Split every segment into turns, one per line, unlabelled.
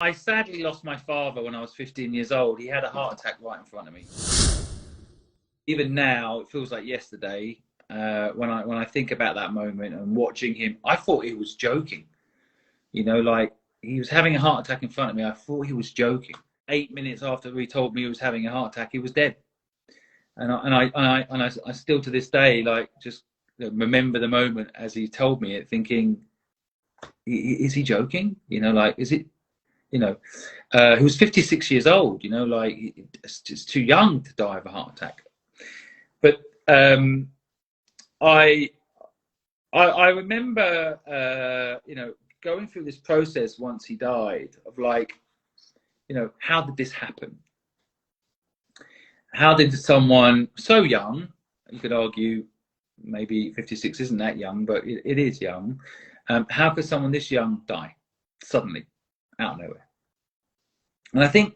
I sadly lost my father when I was 15 years old. He had a heart attack right in front of me. Even now, it feels like yesterday. When I think about that moment and watching him, I thought he was joking. You know, like he was having a heart attack in front of me. I thought he was joking. 8 minutes after he told me he was having a heart attack, he was dead. And I still to this day like just remember the moment as he told me it, thinking, is he joking? You know, like is it? You know, he was 56 years old. You know, like it's too young to die of a heart attack. But I I remember, you know, going through this process once he died of like, you know, how did this happen? How did someone so young, you could argue maybe 56 isn't that young, but it is young. How could someone this young die suddenly out of nowhere? And I think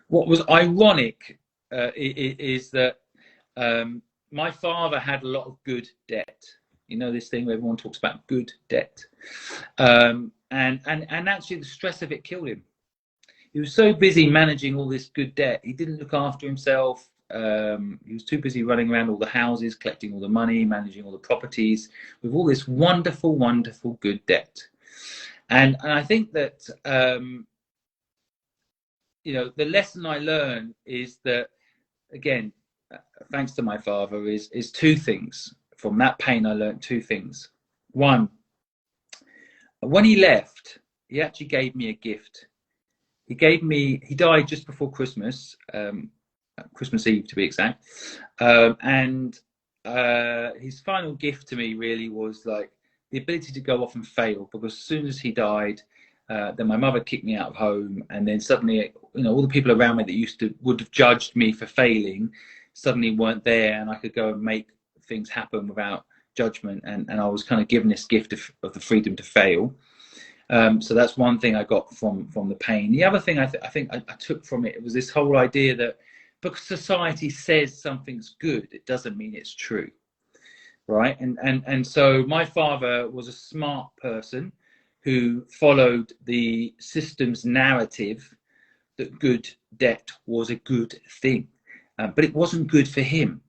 what was ironic is that my father had a lot of good debt. You know this thing where everyone talks about good debt, and actually the stress of it killed him. He was so busy managing all this good debt, he didn't look after himself. He was too busy running around all the houses, collecting all the money, managing all the properties, with all this wonderful, wonderful good debt. And I think that you know, the lesson I learned is that, again, thanks to my father, is two things. From that pain, I learned two things. One, when he left, he actually gave me a gift. He died just before Christmas, Christmas Eve to be exact. And his final gift to me really was like the ability to go off and fail, because as soon as he died, then my mother kicked me out of home, and then suddenly, you know, all the people around me that would have judged me for failing suddenly weren't there, and I could go and make things happen without judgment, and I was kind of given this gift of the freedom to fail. So that's one thing I got from the pain. The other thing I think I took from it was this whole idea that because society says something's good, it doesn't mean it's true, right? And so my father was a smart person who followed the system's narrative that good debt was a good thing, but it wasn't good for him.